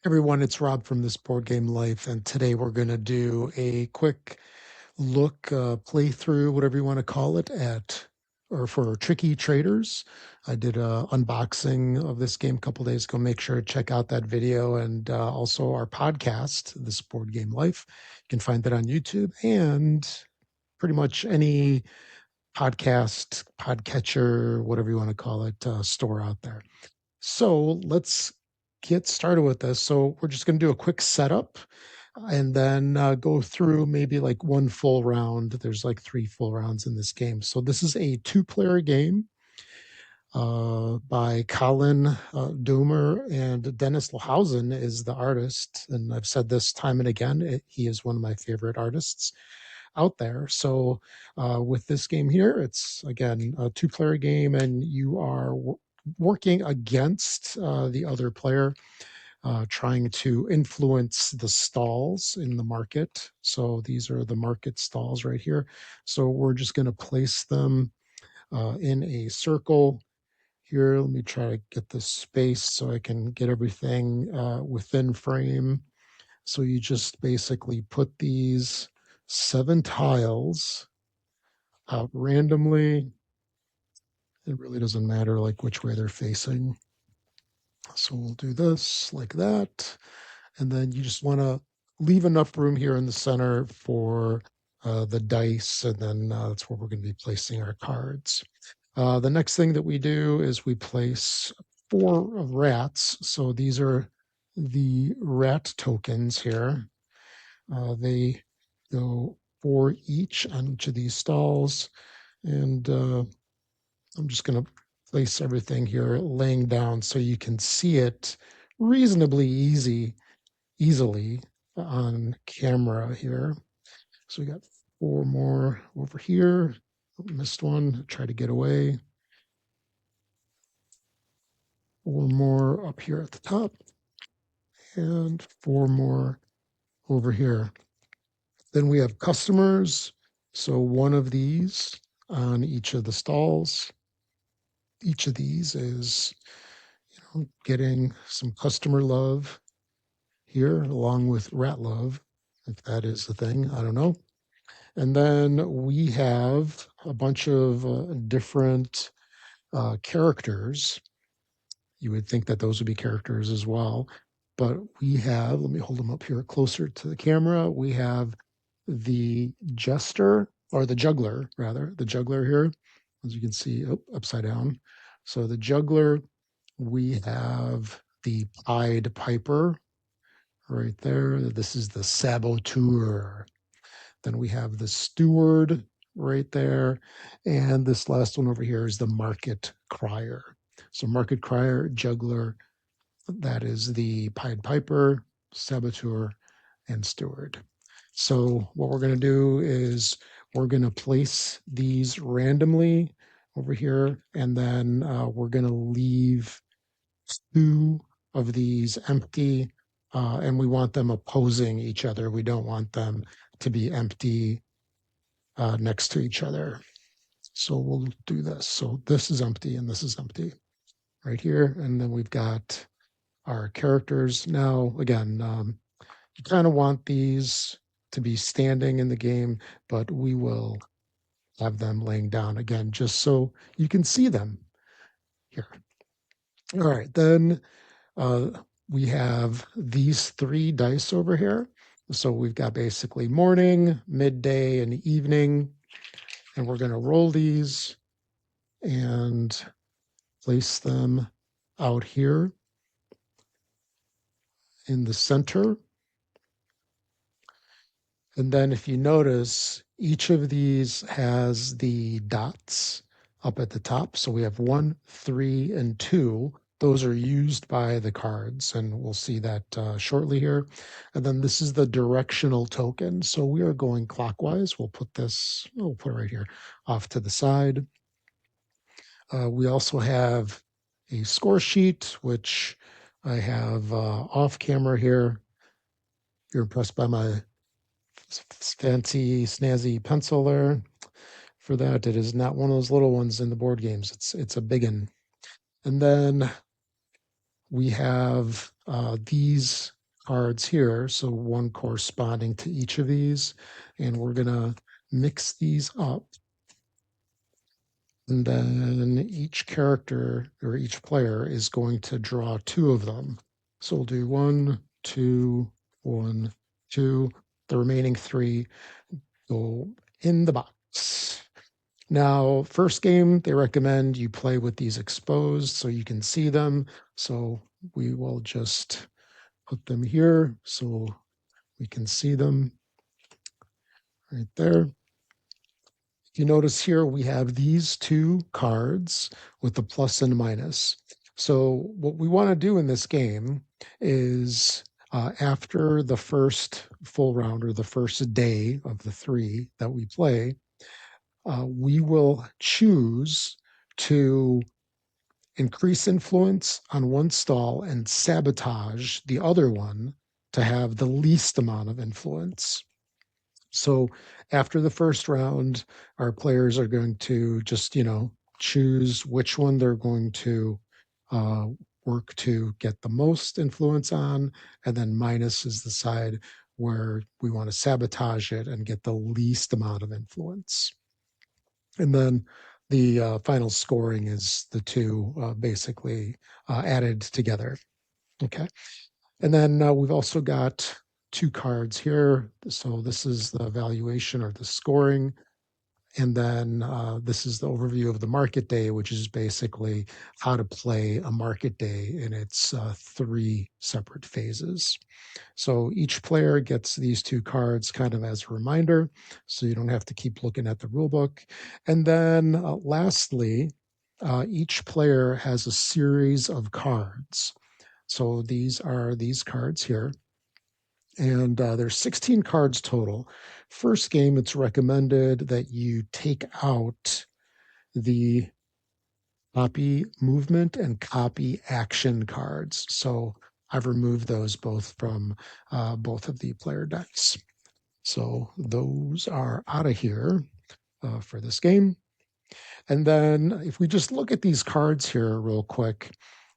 Everyone, it's Rob from This Board Game Life, and today we're going to do a quick look, playthrough, whatever you want to call it, or for Tricky Traders. I did a unboxing of this game a couple days ago. Make sure to check out that video and also our podcast, This Board Game Life. You can find that on YouTube and pretty much any podcast, podcatcher, whatever you want to call it, store out there. So let's get started with this. So we're just going to do a quick setup and then go through maybe like one full round. There's like 3 full rounds in this game. So this is a 2-player game by Colin Doomer, and Dennis Lahausen is the artist. And I've said this time and again, he is one of my favorite artists out there. So with this game here, it's again a 2-player game, and you are working against the other player, trying to influence the stalls in the market. So these are the market stalls right here. So we're just going to place them in a circle here. Let me try to get this space so I can get everything within frame. So you just basically put these 7 tiles out randomly. It really doesn't matter like which way they're facing. So we'll do this like that. And then you just want to leave enough room here in the center for the dice. And then that's where we're going to be placing our cards. The next thing that we do is we place 4 rats. So these are the rat tokens here. They go 4 each on each of these stalls. And I'm just going to place everything here laying down so you can see it reasonably easily on camera here. So we got 4 more over here. Missed one, try to get away. 4 more up here at the top, and 4 more over here. Then we have customers. So 1 of these on each of the stalls. Each of these is, getting some customer love here, along with rat love, if that is the thing. I don't know. And then we have a bunch of different characters. You would think that those would be characters as well. But we have, let me hold them up here closer to the camera. We have the jester, or the juggler, rather, the juggler here, as you can see, upside down. So the juggler, we have the Pied Piper right there. This is the saboteur. Then we have the steward right there. And this last one over here is the market crier. So market crier, juggler, that is the Pied Piper, saboteur, and steward. So what we're going to do is we're going to place these randomly over here, and then we're going to leave 2 of these empty, and we want them opposing each other. We don't want them to be empty next to each other. So we'll do this. So this is empty and this is empty right here. And then we've got our characters. Now, again, you kind of want these to be standing in the game, but we will have them laying down again, just so you can see them here. All right, then we have these 3 dice over here. So we've got basically morning, midday, and evening. And we're going to roll these and place them out here in the center. And then if you notice, each of these has the dots up at the top. So we have 1, 3, and 2. Those are used by the cards, and we'll see that shortly here. And then this is the directional token. So we are going clockwise. We'll put it right here off to the side. We also have a score sheet, which I have off camera here. You're impressed by my fancy, snazzy pencil there. For that, it is not one of those little ones in the board games. It's a big one. And then we have these cards here, so one corresponding to each of these, and we're going to mix these up. And then each character or each player is going to draw two of them. So we'll do 1, 2, 1, 2. The remaining 3 go in the box. Now, first game, they recommend you play with these exposed so you can see them. So we will just put them here so we can see them right there. If you notice here, we have these two cards with the plus and minus. So what we want to do in this game is after the first full round or the first day of the 3 that we play, we will choose to increase influence on one stall and sabotage the other one to have the least amount of influence. So after the first round, our players are going to just, choose which one they're going to uh, work to get the most influence on. And then minus is the side where we want to sabotage it and get the least amount of influence. And then the final scoring is the two basically added together. Okay. And then we've also got two cards here. So this is the valuation or the scoring. And then this is the overview of the market day, which is basically how to play a market day in its 3 separate phases. So each player gets these two cards kind of as a reminder, so you don't have to keep looking at the rule book. And then lastly, each player has a series of cards. So these are these cards here. And there's 16 cards total. First game, it's recommended that you take out the copy movement and copy action cards. So I've removed those both from both of the player decks. So those are out of here for this game. And then if we just look at these cards here real quick,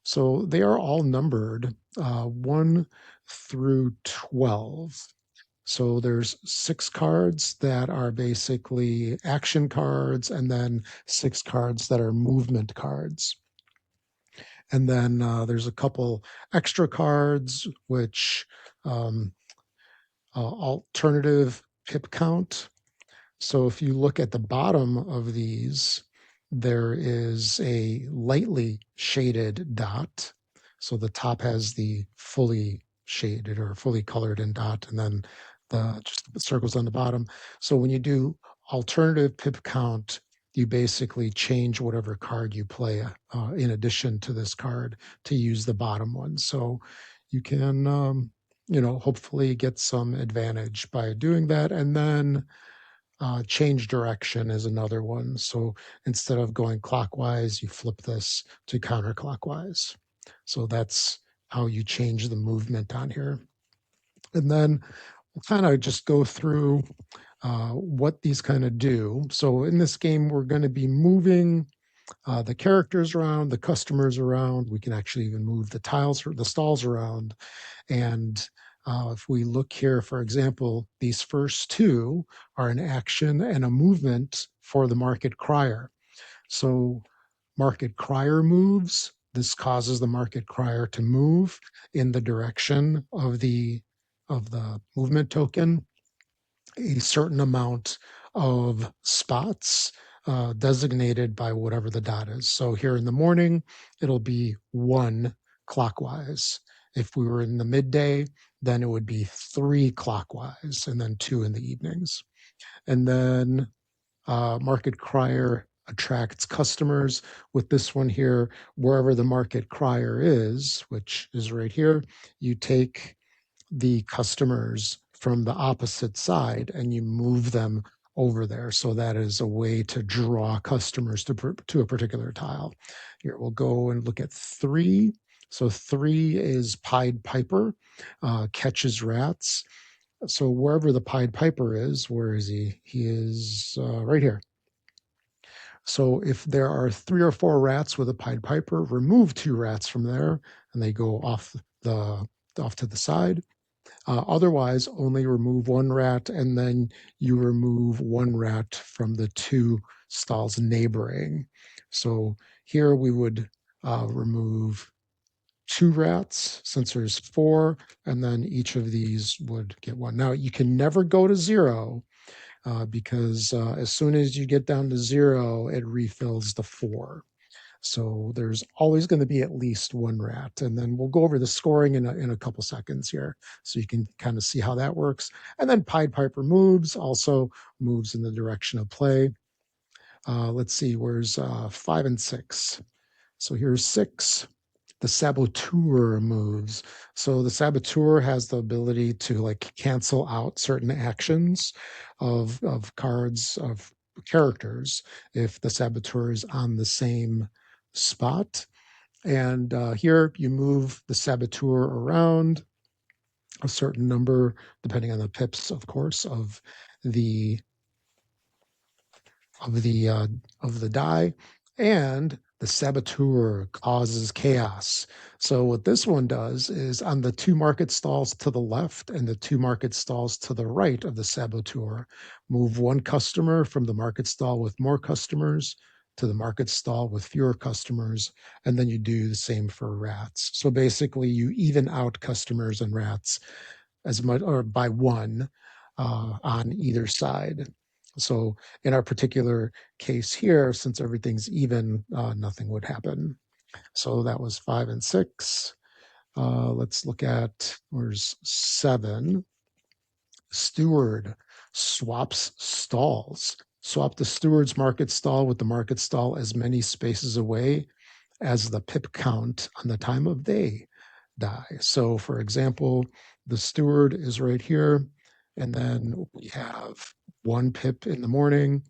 so they are all numbered 1 through 12. So there's 6 cards that are basically action cards, and then 6 cards that are movement cards. And then there's a couple extra cards, which alternative pip count. So if you look at the bottom of these, there is a lightly shaded dot. So the top has the fully shaded or fully colored in dot, and then the just the circles on the bottom. So when you do alternative pip count, you basically change whatever card you play in addition to this card to use the bottom one. So you can, hopefully get some advantage by doing that. And then change direction is another one. So instead of going clockwise, you flip this to counterclockwise. So that's how you change the movement on here. And then we'll kind of just go through what these kind of do. So in this game, we're going to be moving the characters around, the customers around. We can actually even move the tiles or the stalls around. And if we look here, for example, these first two are an action and a movement for the market crier. So market crier moves. This causes the market crier to move in the direction of the movement token a certain amount of spots designated by whatever the dot is. So here in the morning, it'll be 1 clockwise. If we were in the midday, then it would be 3 clockwise and then 2 in the evenings. And then market crier attracts customers. With this one here, wherever the market crier is, which is right here, you take the customers from the opposite side and you move them over there. So that is a way to draw customers to a particular tile. Here, we'll go and look at 3. So 3 is Pied Piper, catches rats. So wherever the Pied Piper is, where is he? He is right here. So if there are 3 or 4 rats with a Pied Piper, remove 2 rats from there, and they go the off to the side. Otherwise, only remove one rat, and then you remove one rat from the two stalls neighboring. So here we would remove two rats since there's four, and then each of these would get one. Now, you can never go to zero because as soon as you get down to zero, it refills the four. So there's always going to be at least one rat. And then we'll go over the scoring in a couple seconds here so you can kind of see how that works. And then Pied Piper moves, also moves in the direction of play. Let's see, where's 5 and 6? So here's 6. The saboteur moves. So the saboteur has the ability to like cancel out certain actions of cards of characters if the saboteur is on the same spot. And here you move the saboteur around a certain number, depending on the pips, of course, the of the uh, of the die, and the saboteur causes chaos. So what this one does is on the two market stalls to the left and the two market stalls to the right of the saboteur, move one customer from the market stall with more customers to the market stall with fewer customers, and then you do the same for rats. So basically, you even out customers and rats as much or by one on either side. So in our particular case here, since everything's even, nothing would happen. So that was 5 and 6. Let's look at where's 7. Steward swaps stalls. Swap the steward's market stall with the market stall as many spaces away as the pip count on the time of day die. So, for example, the steward is right here, and then we have one pip in the morning.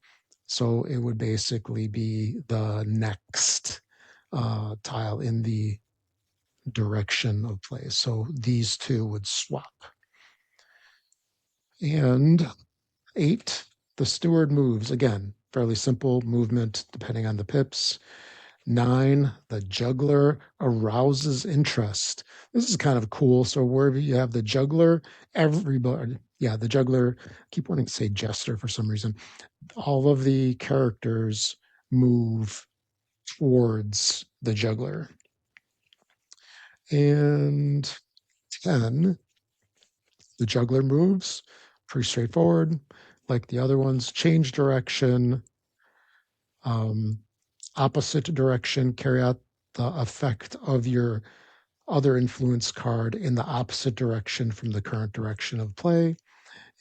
So it would basically be the next tile in the direction of play. So these two would swap. And 8, the steward moves. Again, fairly simple movement depending on the pips. 9, the juggler arouses interest. This is kind of cool. So wherever you have the juggler, everybody, yeah, the juggler, I keep wanting to say jester for some reason. All of the characters move towards the juggler. And 10, the juggler moves. Pretty straightforward. Like the other ones, change direction, um, opposite direction, carry out the effect of your other influence card in the opposite direction from the current direction of play.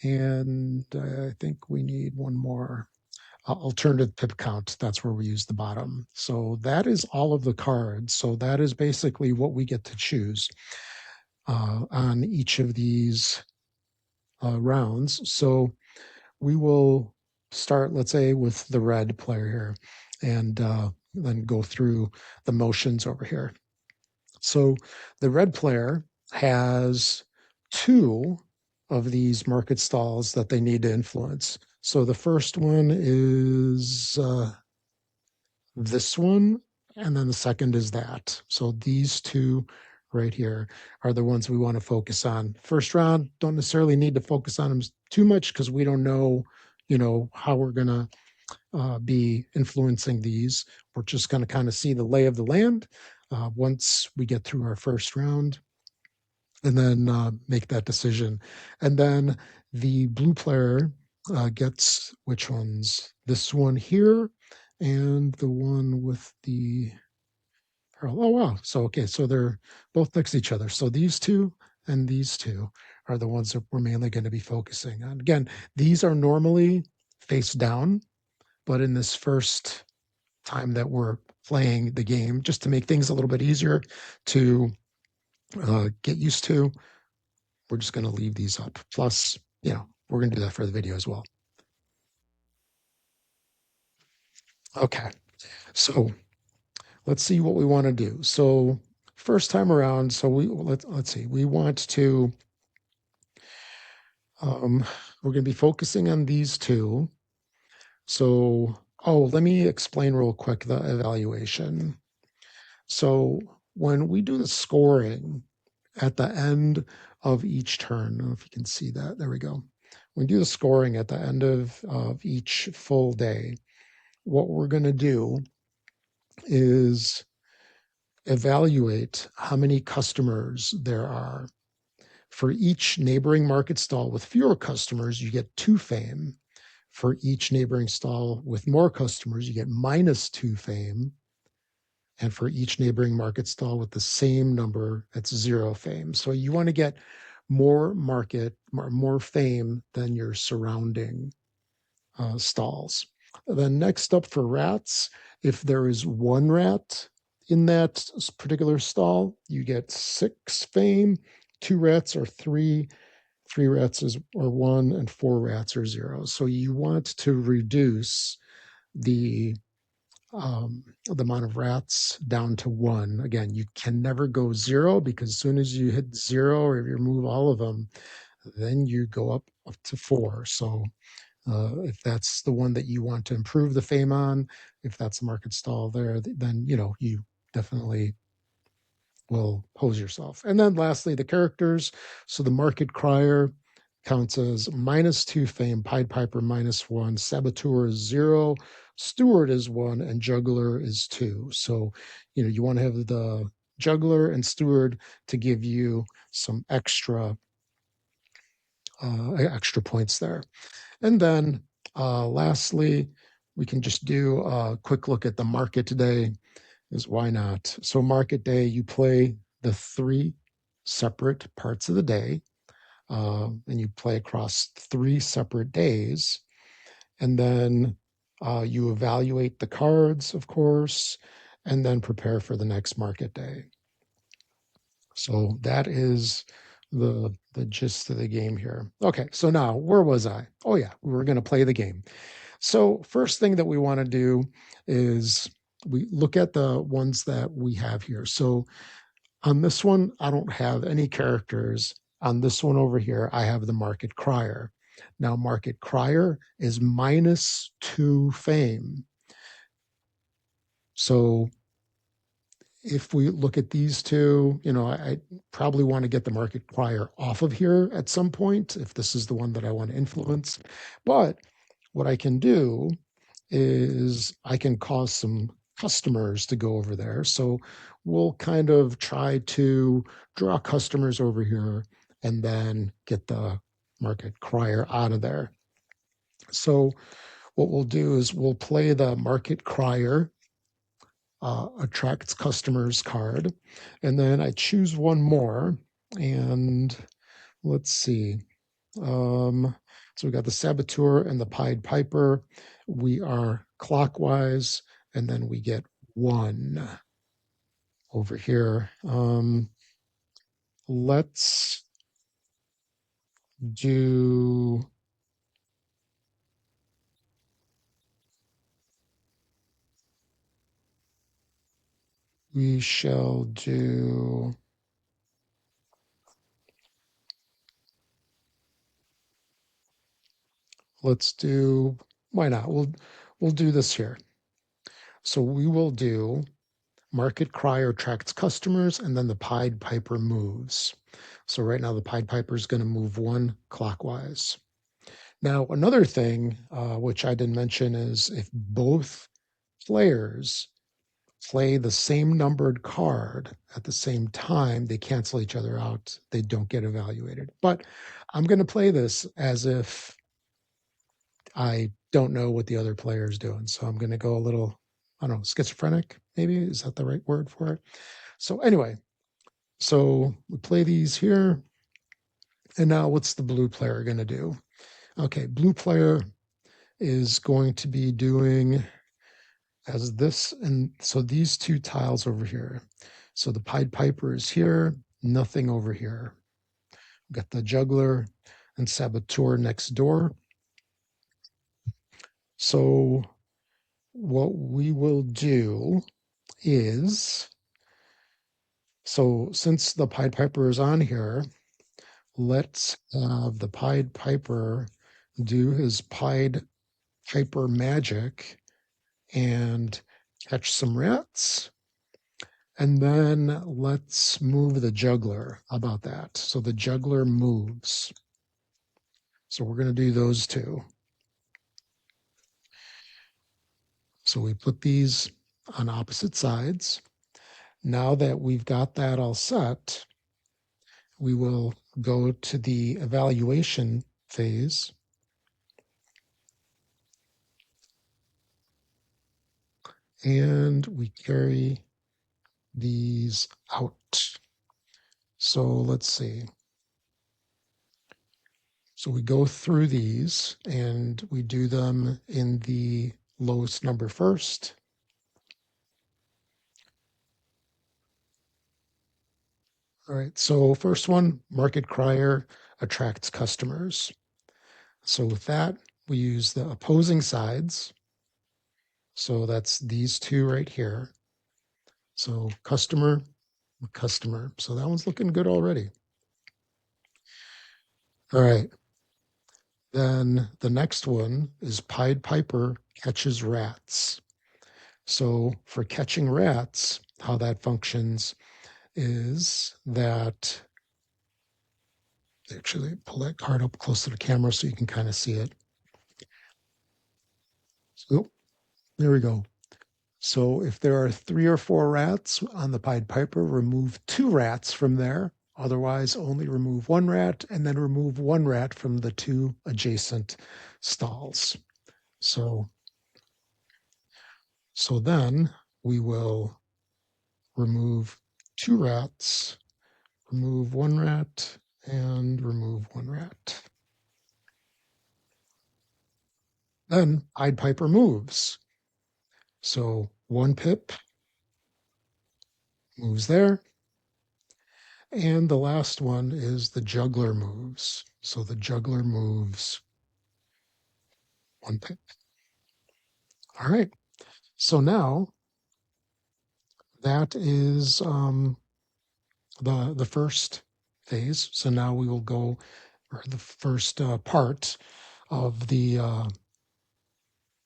And I think we need one more alternative pip count. That's where we use the bottom. So that is all of the cards. So that is basically what we get to choose on each of these rounds. So we will start, let's say, with the red player here, and then go through the motions over here. So the red player has 2 of these market stalls that they need to influence. So the first one is this one, and then the second is that. So these two right here are the ones we want to focus on. First round, don't necessarily need to focus on them too much because we don't know, how we're going to be influencing these. We're just going to kind of see the lay of the land once we get through our first round, and then make that decision. And then the blue player gets which ones? This one here and the one with the parallel. Oh, wow. So, okay. So they're both next to each other. So these two and these two are the ones that we're mainly going to be focusing on. Again, these are normally face down, but in this first time that we're playing the game, just to make things a little bit easier to get used to, we're just going to leave these up. Plus, we're going to do that for the video as well. Okay, so let's see what we want to do. So first time around, so let's see, we want to, we're going to be focusing on these two. So, let me explain real quick the evaluation. So when we do the scoring at the end of each turn, I don't know if you can see that. There we go. We do the scoring at the end of each full day. What we're going to do is evaluate how many customers there are. For each neighboring market stall with fewer customers, you get 2 fame. For each neighboring stall with more customers, you get -2 fame. And for each neighboring market stall with the same number, that's 0 fame. So you want to get more more fame than your surrounding stalls. Then next up for rats, if there is 1 rat in that particular stall, you get 6 fame. 2 rats are 3, 3 rats are 1, and 4 rats are 0. So you want to reduce the the amount of rats down to 1. Again, you can never go 0, because as soon as you hit 0 or if you remove all of them, then you go up to 4. So if that's the one that you want to improve the fame on, if that's a market stall there, then you definitely will pose yourself. And then lastly, the characters. So the market crier counts as -2 fame, Pied Piper -1, Saboteur is 0, Steward is 1, and Juggler is 2. So, you want to have the Juggler and Steward to give you some extra points there. And then lastly, we can just do a quick look at the market today, is why not? So market day, you play the 3 separate parts of the day, and you play across 3 separate days. And then you evaluate the cards, of course, and then prepare for the next market day. So that is the gist of the game here. Okay, so now where was I? Oh yeah, we were going to play the game. So first thing that we want to do is we look at the ones that we have here. So on this one, I don't have any characters. On this one over here, I have the Market Crier. Now, Market Crier is -2 fame. So if we look at these two, I probably want to get the Market Crier off of here at some point if this is the one that I want to influence. But what I can do is I can cause some customers to go over there. So we'll kind of try to draw customers over here and then get the Market Crier out of there. So what we'll do is we'll play the Market Crier attracts customers card, and then I choose one more, and let's see. So we got the Saboteur and the Pied Piper. We are clockwise, and then we get 1 over here. Let's do. We shall do. Let's do. Why not? We'll do this here. So we will do Market Crier attracts customers, and then the Pied Piper moves. So right now the Pied Piper is going to move 1 clockwise. Now, another thing which I didn't mention is if both players play the same numbered card at the same time, they cancel each other out. They don't get evaluated. But I'm going to play this as if I don't know what the other player is doing. So I'm going to go a little, I don't know, schizophrenic, maybe? Is that the right word for it? So anyway, so we play these here. And now what's the blue player going to do? Okay, blue player is going to be doing as this, and so these 2 tiles over here. So the Pied Piper is here, nothing over here. We've got the Juggler and Saboteur next door. So what we will do is, so since the Pied Piper is on here, let's have the Pied Piper do his Pied Piper magic and catch some rats. And then let's move the juggler. How about that? So the juggler moves. So we're going to do those two. So we put these on opposite sides. Now that we've got that all set, we will go to the evaluation phase. And we carry these out. So let's see. So we go through these and we do them in the lowest number first. All right, so first one, market crier attracts customers. So with that, we use the opposing sides. So that's these two right here. So customer, customer. So that one's looking good already. All right. Then the next one is Pied Piper catches rats. So for catching rats, how that functions is that actually pull that card up close to the camera so you can kind of see it. So there we go. So if there are 3 or 4 rats on the Pied Piper, remove 2 rats from there. Otherwise, only remove 1 rat and then remove 1 rat from the 2 adjacent stalls. So, so then we will remove 2 rats, remove 1 rat, and remove 1 rat. Then Pied Piper moves. So 1 pip moves there. And the last one is the juggler moves. So the juggler moves 1 pip. All right. So now that is the first phase. So now we will go, or the first part of the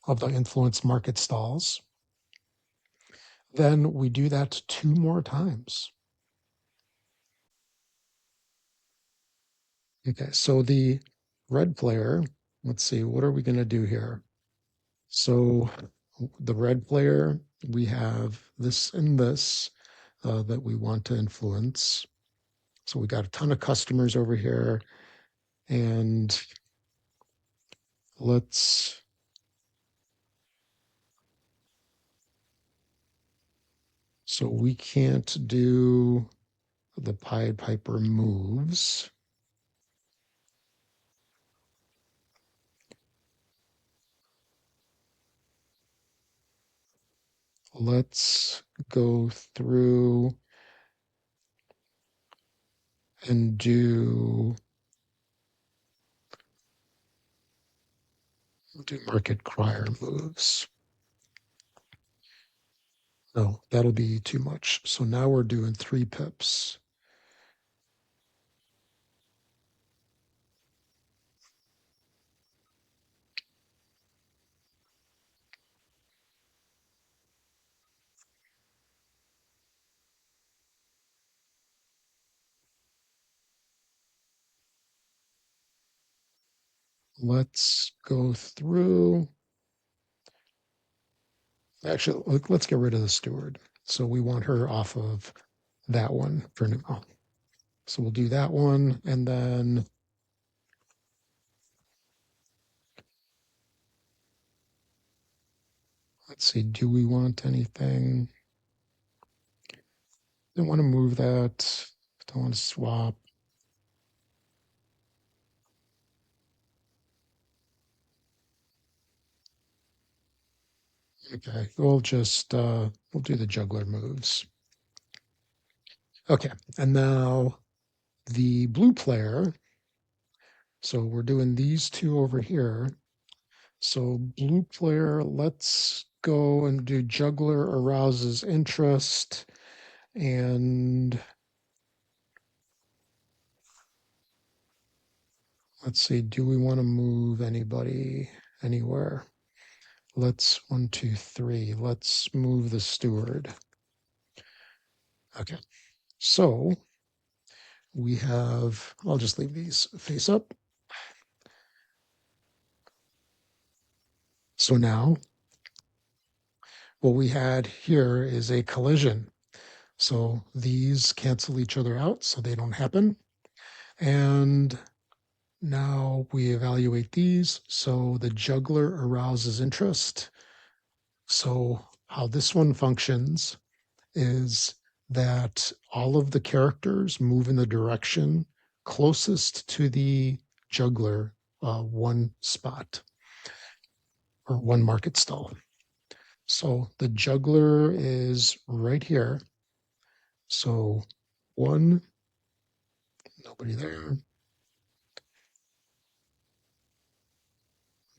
influence market stalls. Then we do that 2 more times. Okay, so the red player, let's see, what are we going to do here? So the red player, we have this and this that we want to influence. So we got a ton of customers over here, and let's so we can't do the Pied Piper moves. Let's go through and do market crier moves. No, that'll be too much. So now we're doing 3 pips. Let's go through. Actually, let's get rid of the steward. So we want her off of that one for now. So we'll do that one. And then let's see, do we want anything? Don't want to move that. Don't want to swap. Okay, we'll just we'll do the juggler moves. Okay, and now the blue player. So we're doing these two over here. So blue player, let's go and do juggler arouses interest. And let's see, do we want to move anybody anywhere? Let's 1, 2, 3. Let's move the steward. Okay, so we have, I'll just leave these face up. So now what we had here is a collision. So these cancel each other out so they don't happen. And now we evaluate these. So the juggler arouses interest. So how this one functions is that all of the characters move in the direction closest to the juggler, one spot or one market stall. So the juggler is right here. So one, nobody there.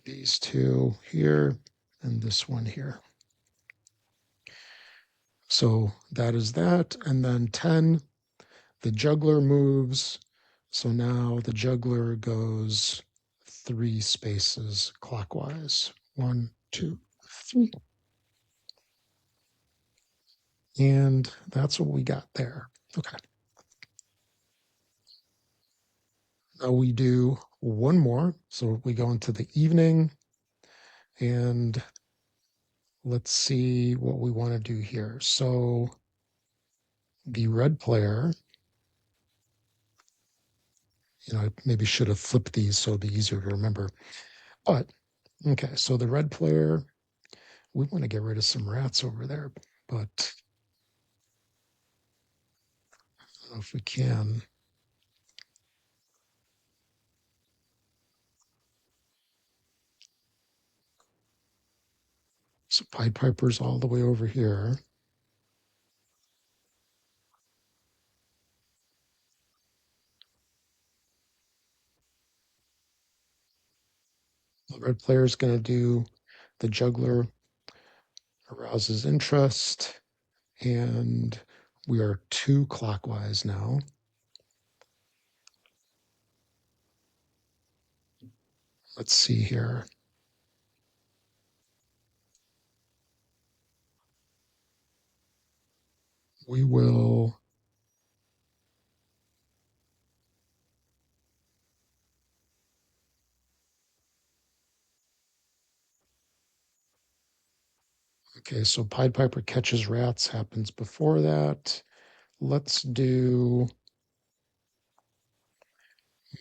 These two here and this one here. So that is that. And then 10, the juggler moves. So now the juggler goes 3 spaces clockwise. 1, 2, 3. And that's what we got there. Okay. Now we do one more. So we go into the evening and let's see what we want to do here. So the red player, I maybe should have flipped these so it'd be easier to remember. But okay, so the red player, we want to get rid of some rats over there, but I don't know if we can. So Pied Piper's all the way over here. The red player is going to do the juggler arouses interest, and we are 2 clockwise now. Let's see here. We will okay, so Pied Piper catches rats happens before that. Let's do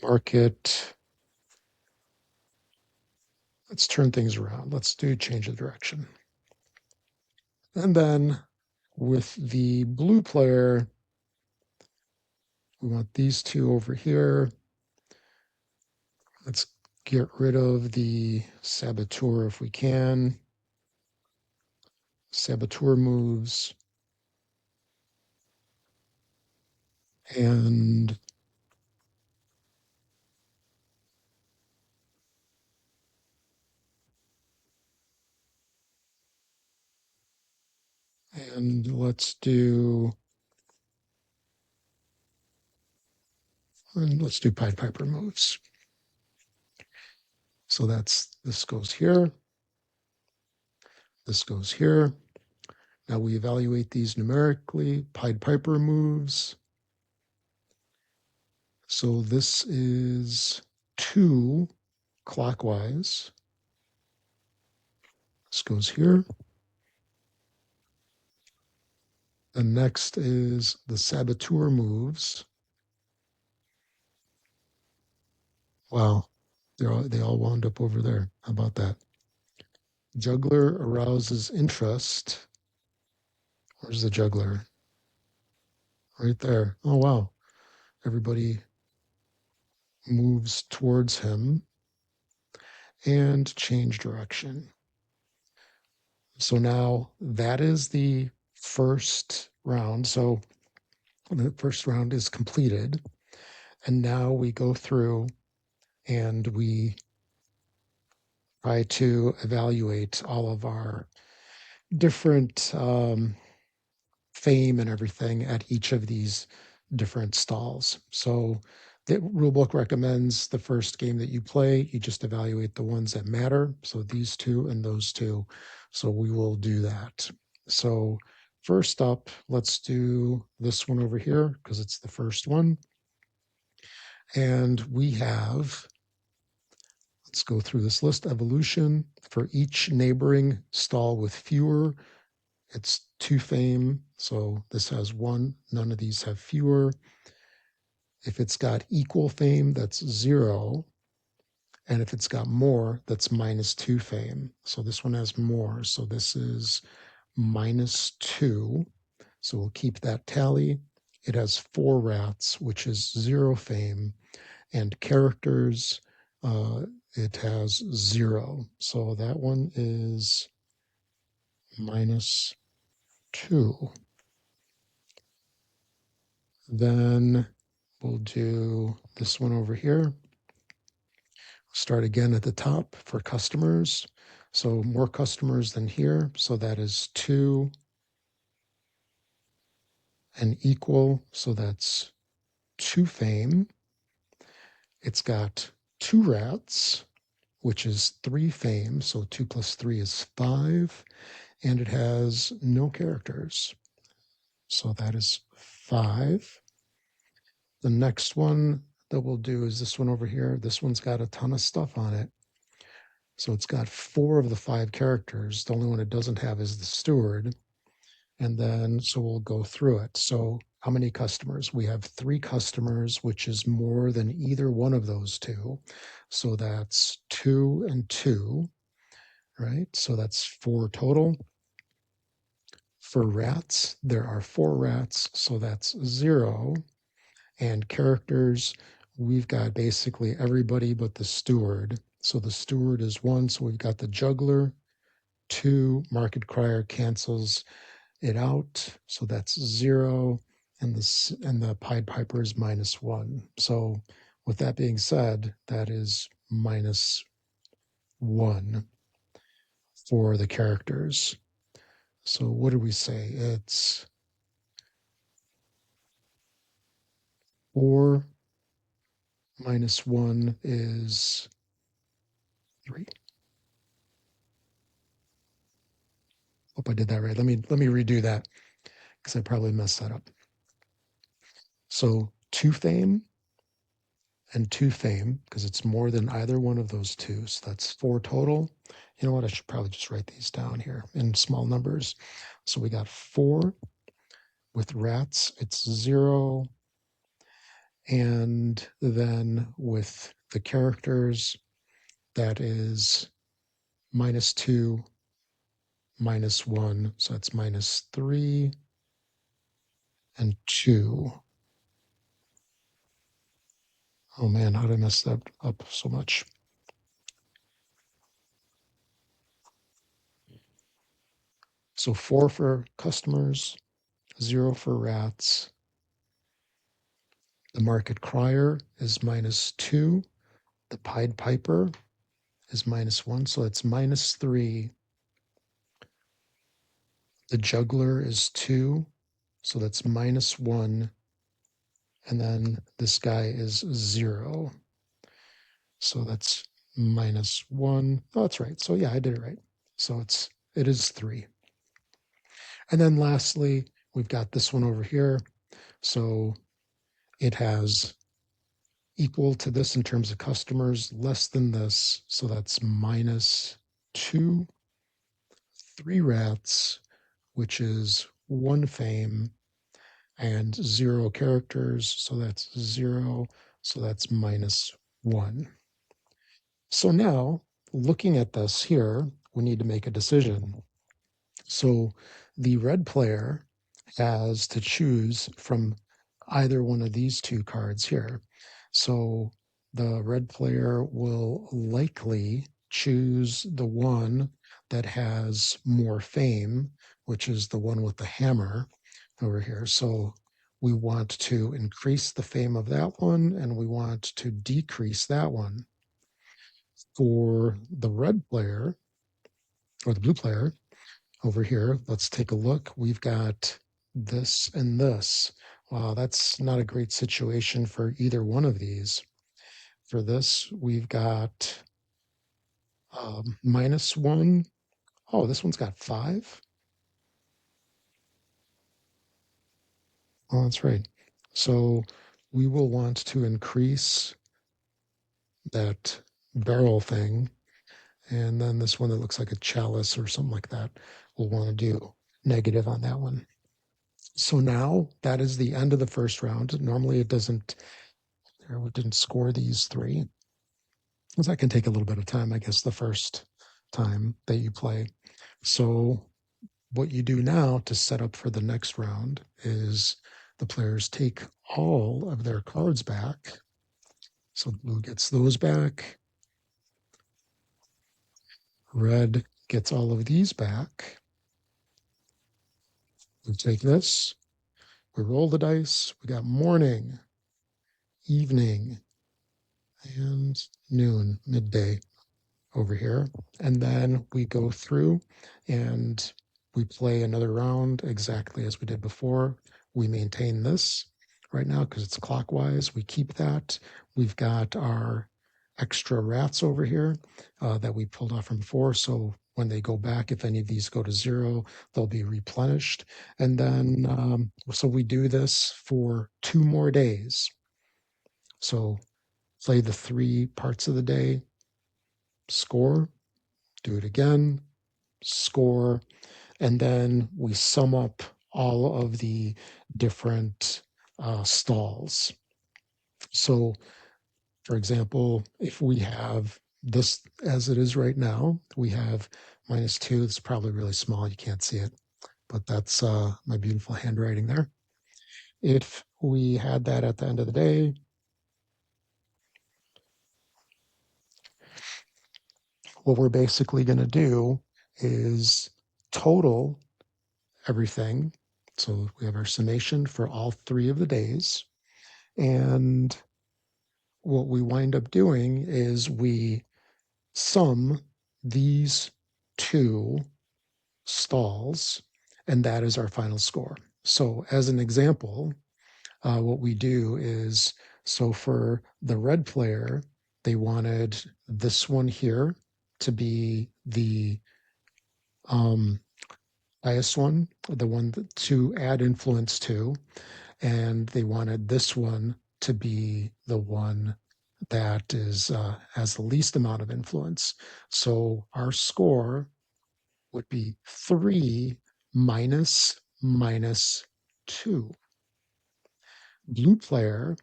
market. Let's turn things around. Let's do change of direction. And then with the blue player, we want these two over here. Let's get rid of the saboteur if we can. Saboteur moves. And let's do Pied Piper moves. So this goes here. This goes here. Now we evaluate these numerically. Pied Piper moves. So this is 2 clockwise. This goes here. The next is the saboteur moves. Wow, they all wound up over there. How about that? Juggler arouses interest. Where's the juggler? Right there. Oh, wow. Everybody moves towards him and change direction. So now that is the first round. So the first round is completed. And now we go through and we try to evaluate all of our different fame and everything at each of these different stalls. So the rulebook recommends the first game that you play, you just evaluate the ones that matter. So these two and those two. So we will do that. So first up, let's do this one over here because it's the first one. And we have, let's go through this list, evolution. For each neighboring stall with fewer, it's 2 fame. So this has 1. None of these have fewer. If it's got equal fame, that's 0. And if it's got more, that's -2 fame. So this one has more. So this is -2. So we'll keep that tally. It has 4 rats, which is 0 fame. And characters, it has 0. So that one is -2. Then we'll do this one over here. Start again at the top for customers. So more customers than here. So that is 2 and equal. So that's 2 fame. It's got 2 rats, which is 3 fame. So 2 plus 3 is 5. And it has no characters. So that is 5. The next one that we'll do is this one over here. This one's got a ton of stuff on it. So it's got 4 of the 5 characters. The only one it doesn't have is the steward. And then, so we'll go through it. So how many customers? We have 3 customers, which is more than either one of those 2. So that's 2 and 2, right? So that's 4 total. For rats, there are 4 rats, so that's 0. And characters, we've got basically everybody but the steward. So the steward is 1, so we've got the juggler. 2, market crier cancels it out, so that's 0. And the Pied Piper is -1. So with that being said, that is -1 for the characters. So what did we say? It's 4 -1 is 3. Hope I did that right. Let me redo that because I probably messed that up. So 2 fame and 2 fame because it's more than either one of those 2. So that's 4 total. You know what? I should probably just write these down here in small numbers. So we got 4 with rats. It's 0. And then with the characters, that is -2, -1. So that's -3 and 2. Oh man, how did I mess that up so much? So 4 for customers, 0 for rats. The market crier is -2. The Pied Piper is -1, so it's -3. The juggler is 2, so that's -1. And then this guy is 0. So that's -1. Oh, that's right. So yeah, I did it right. So it is 3. And then lastly, we've got this one over here. So it has equal to this in terms of customers, less than this. So that's -2, 3 rats, which is 1 fame, and 0 characters. So that's 0. So that's -1. So now, looking at this here, we need to make a decision. So the red player has to choose from either one of these 2 cards here. So the red player will likely choose the one that has more fame, which is the one with the hammer over here. So we want to increase the fame of that one, and we want to decrease that one. For the red player, or the blue player, over here, let's take a look. We've got this and this. Wow, that's not a great situation for either one of these. For this, we've got -1. Oh, this one's got 5. Oh, that's right. So we will want to increase that barrel thing. And then this one that looks like a chalice or something like that, we'll want to do negative on that one. So now that is the end of the first round. Normally it doesn't, or we didn't score these three, because that can take a little bit of time, I guess, the first time that you play. So what you do now to set up for the next round is the players take all of their cards back. So blue gets those back. Red gets all of these back. We take this, we roll the dice. We got morning, evening, and noon, midday over here. And then we go through and we play another round exactly as we did before. We maintain this right now because it's clockwise. We keep that. We've got our extra rats over here that we pulled off from before. So when they go back, if any of these go to zero, they'll be replenished. And then, so we do this for 2 more days. So play the 3 parts of the day, score, do it again, score, and then we sum up all of the different stalls. So, for example, if we have this as it is right now, we have -2. It's probably really small. You can't see it, but that's my beautiful handwriting there. If we had that at the end of the day, what we're basically going to do is total everything. So we have our summation for all 3 of the days. And what we wind up doing is we sum these 2 stalls, and that is our final score. So, as an example, what we do is so for the red player, they wanted this one here to be the highest one, the one to add influence to, and they wanted this one to be the one that is has the least amount of influence. So our score would be 3 minus -2. Blue player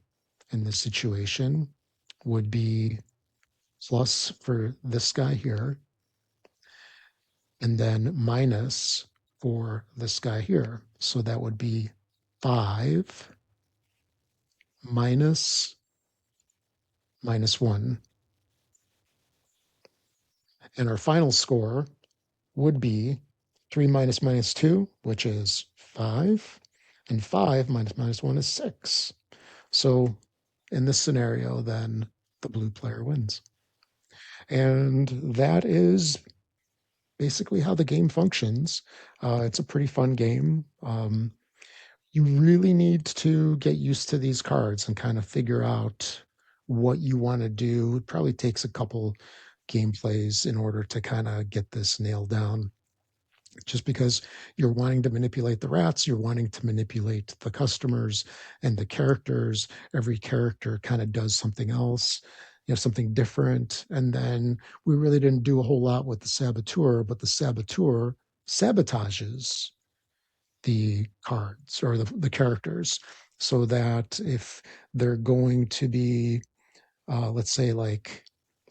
in this situation would be plus for this guy here, and then minus for this guy here. So that would be 5 minus -1. And our final score would be 3 minus -2, which is 5. And 5 minus -1 is 6. So in this scenario, then the blue player wins. And that is basically how the game functions. It's a pretty fun game. You really need to get used to these cards and kind of figure out what you want to do. It probably takes a couple gameplays in order to kind of get this nailed down. Just because you're wanting to manipulate the rats, you're wanting to manipulate the customers and the characters. Every character kind of does something else, something different. And then we really didn't do a whole lot with the saboteur, but the saboteur sabotages the cards or the characters so that if they're going to be, let's say, like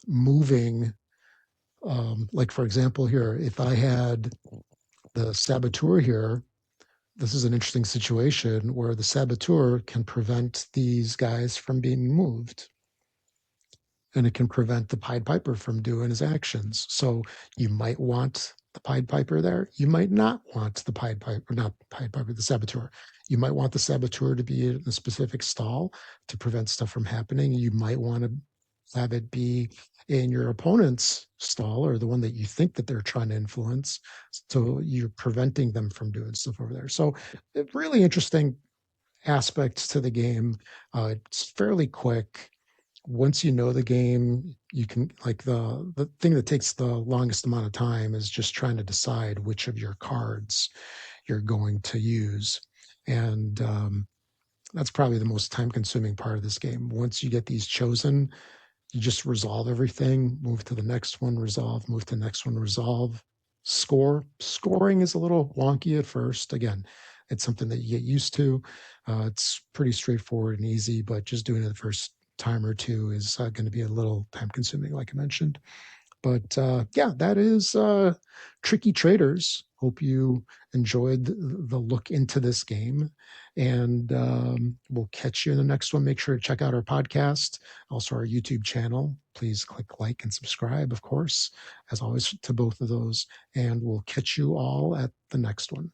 moving, like for example, here, if I had the saboteur here, this is an interesting situation where the saboteur can prevent these guys from being moved. And it can prevent the Pied Piper from doing his actions. So you might want the Pied Piper there. You might not want the Pied Piper, not Pied Piper, the saboteur. You might want the saboteur to be in a specific stall to prevent stuff from happening. You might want to have it be in your opponent's stall or the one that you think that they're trying to influence. So you're preventing them from doing stuff over there. So really interesting aspects to the game. It's fairly quick. Once you know the game, you can like the thing that takes the longest amount of time is just trying to decide which of your cards you're going to use. And That's probably the most time consuming part of this game. Once you get these chosen, you just resolve everything, move to the next one, resolve, move to the next one, resolve, score. Scoring is a little wonky at first. Again, it's something that you get used to. It's pretty straightforward and easy, but just doing it the first time or two is going to be a little time consuming, like I mentioned. But yeah, that is Tricky Traders. Hope you enjoyed the look into this game. And we'll catch you in the next one. Make sure to check out our podcast, also our YouTube channel. Please click like and subscribe, of course, as always, to both of those. And we'll catch you all at the next one.